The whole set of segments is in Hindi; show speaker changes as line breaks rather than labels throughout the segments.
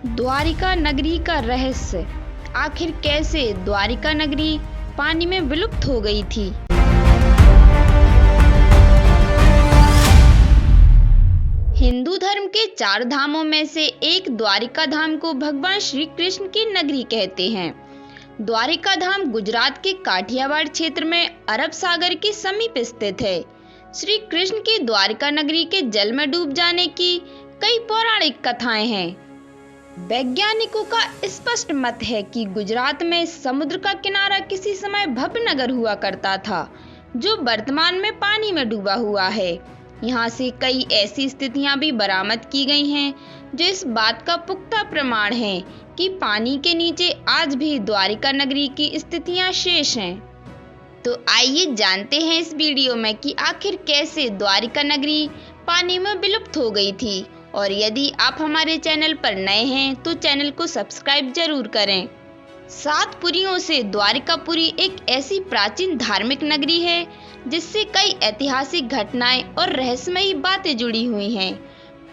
द्वारिका नगरी का रहस्य। आखिर कैसे द्वारिका नगरी पानी में विलुप्त हो गई थी। हिंदू धर्म के 4 धामों में से एक द्वारिका धाम को भगवान श्री कृष्ण की नगरी कहते हैं। द्वारिका धाम गुजरात के काठियावाड़ क्षेत्र में अरब सागर के समीप स्थित है। श्री कृष्ण की द्वारिका नगरी के जल में डूब जाने की कई पौराणिक कथाएं हैं। वैज्ञानिकों का स्पष्ट मत है कि गुजरात में समुद्र का किनारा किसी समय भव्य नगर हुआ करता था, जो वर्तमान में पानी में डूबा हुआ है। यहाँ से कई ऐसी स्थितियां भी बरामद की गई हैं जो इस बात का पुख्ता प्रमाण है कि पानी के नीचे आज भी द्वारिका नगरी की स्थितियां शेष हैं। तो आइए जानते हैं इस वीडियो में कि आखिर कैसे द्वारिका नगरी पानी में विलुप्त हो गई थी। और यदि आप हमारे चैनल पर नए हैं तो चैनल को सब्सक्राइब जरूर करें। 7 पुरियों से द्वारिकापुरी एक ऐसी प्राचीन धार्मिक नगरी है जिससे कई ऐतिहासिक घटनाएं और रहस्यमयी बातें जुड़ी हुई हैं।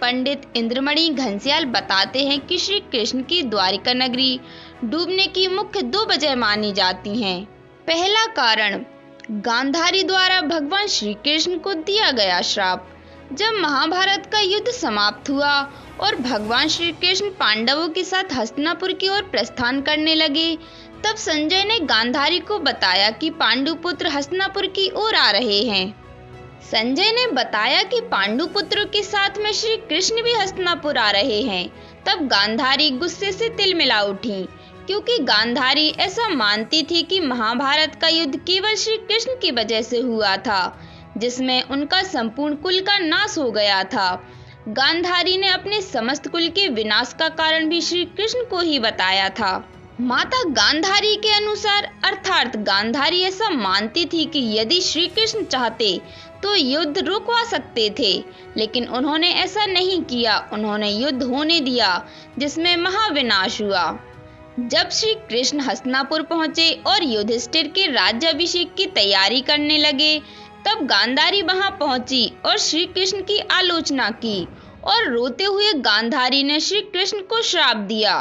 पंडित इंद्रमणि घनश्याल बताते हैं कि श्री कृष्ण की द्वारिका नगरी डूबने की मुख्य 2 वजह मानी जाती हैं। पहला कारण, गांधारी द्वारा भगवान श्री कृष्ण को दिया गया श्राप। जब महाभारत का युद्ध समाप्त हुआ और भगवान श्री कृष्ण पांडवों के साथ हस्तिनापुर की ओर प्रस्थान करने लगे, तब संजय ने गांधारी को बताया कि पांडुपुत्र हस्तिनापुर की ओर आ रहे हैं। संजय ने बताया कि पांडुपुत्रों के साथ में श्री कृष्ण भी हस्तिनापुर आ रहे हैं। तब गांधारी गुस्से से तिलमिला उठी, क्योंकि गांधारी ऐसा मानती थी कि महाभारत का युद्ध केवल श्री कृष्ण की वजह से हुआ था, जिसमें उनका संपूर्ण कुल का नाश हो गया था। गांधारी ने अपने समस्त कुल के विनाश का कारण भी श्री कृष्ण को ही बताया था। माता गांधारी के अनुसार, अर्थात गांधारी ऐसा मानती थी कि यदि श्री कृष्ण चाहते तो युद्ध रुकवा सकते थे, लेकिन उन्होंने ऐसा नहीं किया। उन्होंने युद्ध होने दिया, जिसमें महाविनाश हुआ। जब श्री कृष्ण हस्तिनापुर पहुंचे और युधिष्ठिर के राज्याभिषेक की तैयारी करने लगे, तब गांधारी वहां पहुंची और श्री कृष्ण की आलोचना की और रोते हुए गांधारी ने श्री कृष्ण को श्राप दिया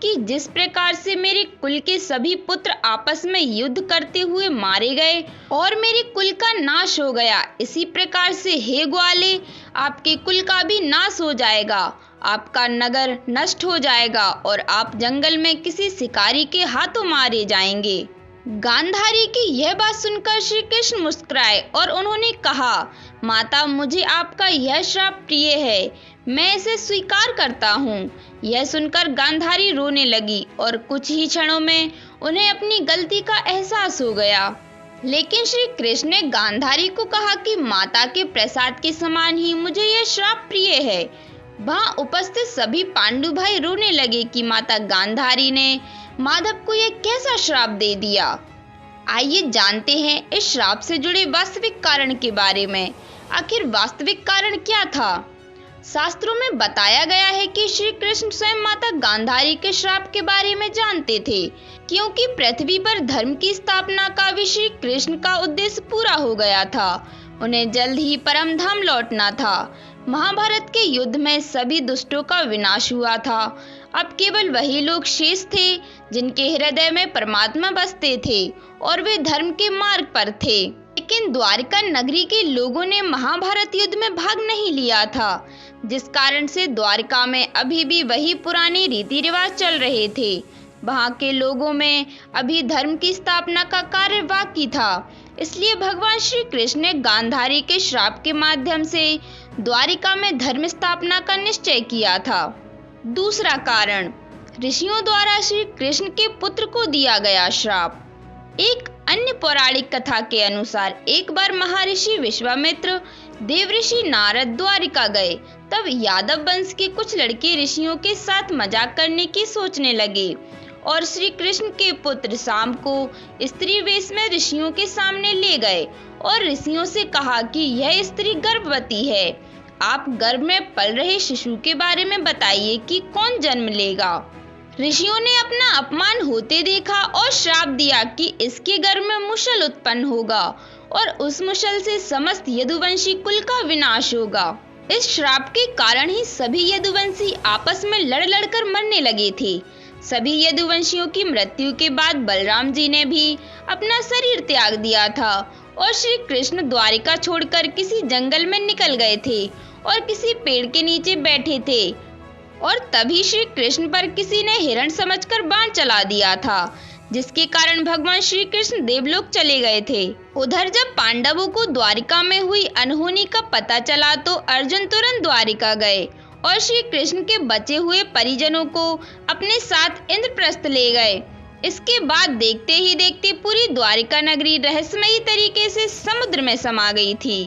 कि जिस प्रकार से मेरे कुल के सभी पुत्र आपस में युद्ध करते हुए मारे गए और मेरे कुल का नाश हो गया, इसी प्रकार से हे ग्वाले, आपके कुल का भी नाश हो जाएगा। आपका नगर नष्ट हो जाएगा और आप जंगल में किसी शिकारी के हाथों मारे जाएंगे। गांधारी की यह बात सुनकर श्री कृष्ण मुस्कुराए और उन्होंने कहा, माता, मुझे आपका यह श्राप प्रिय है, मैं इसे स्वीकार करता हूँ। यह सुनकर गांधारी रोने लगी और कुछ ही क्षणों में उन्हें अपनी गलती का एहसास हो गया। लेकिन श्री कृष्ण ने गांधारी को कहा कि माता के प्रसाद के समान ही मुझे यह श्राप प्रिय है। वहां उपस्थित सभी पांडु भाई रोने लगे कि माता गांधारी ने माधव को यह कैसा श्राप दे दिया। आइए जानते हैं इस श्राप से जुड़े वास्तविक कारण के बारे में। आखिर वास्तविक कारण क्या था? शास्त्रों में बताया गया है कि श्री कृष्ण स्वयं माता गांधारी के श्राप के बारे में जानते थे, क्योंकि पृथ्वी पर धर्म की स्थापना का भी श्री कृष्ण का उद्देश्य पूरा हो गया था। उन्हें जल्द ही परम धाम लौटना था। महाभारत के युद्ध में सभी दुष्टों का विनाश हुआ था। अब केवल वही लोग शेष थे जिनके हृदय में परमात्मा बसते थे और वे धर्म के मार्ग पर थे। लेकिन द्वारिका नगरी के लोगों ने महाभारत युद्ध में भाग नहीं लिया था, जिस कारण से द्वारिका में अभी भी वही पुराने रीति रिवाज चल रहे थे। वहां के लोगों में अभी धर्म की स्थापना का कार्य बाकी था। इसलिए भगवान श्री कृष्ण ने गांधारी के श्राप के माध्यम से द्वारिका में धर्म स्थापना का निश्चय किया था। दूसरा कारण, ऋषियों द्वारा श्री कृष्ण के पुत्र को दिया गया श्राप। एक अन्य पौराणिक कथा के अनुसार एक बार महर्षि विश्वामित्र देवऋषि नारद द्वारिका गए। तब यादव वंश के कुछ लड़के ऋषियों के साथ मजाक करने की सोचने लगे और श्री कृष्ण के पुत्र शाम को स्त्री वेश में ऋषियों के सामने ले गए और ऋषियों से कहा कि यह स्त्री गर्भवती है। आप गर्भ में पल रहे शिशु के बारे में बताइए कि कौन जन्म लेगा। ऋषियों ने अपना अपमान होते देखा और श्राप दिया कि इसके गर्भ में मुशल उत्पन्न होगा और उस मुशल से समस्त यदुवंशी कुल का विनाश होगा। इस श्राप के कारण ही सभी यदुवंशी आपस में लड़ लड़कर मरने लगे थे। सभी यदुवंशियों की मृत्यु के बाद बलराम जी ने भी अपना शरीर त्याग दिया था और श्री कृष्ण द्वारिका छोड़कर किसी जंगल में निकल गए थे और किसी पेड़ के नीचे बैठे थे और तभी श्री कृष्ण पर किसी ने हिरण समझकर बाण चला दिया था, जिसके कारण भगवान श्री कृष्ण देवलोक चले गए थे। उधर जब पांडवों को द्वारिका में हुई अनहोनी का पता चला तो अर्जुन तुरंत द्वारिका गए और श्री कृष्ण के बचे हुए परिजनों को अपने साथ इंद्रप्रस्थ ले गए। इसके बाद देखते ही देखते पूरी द्वारिका नगरी रहस्यमयी तरीके से समुद्र में समा गई थी।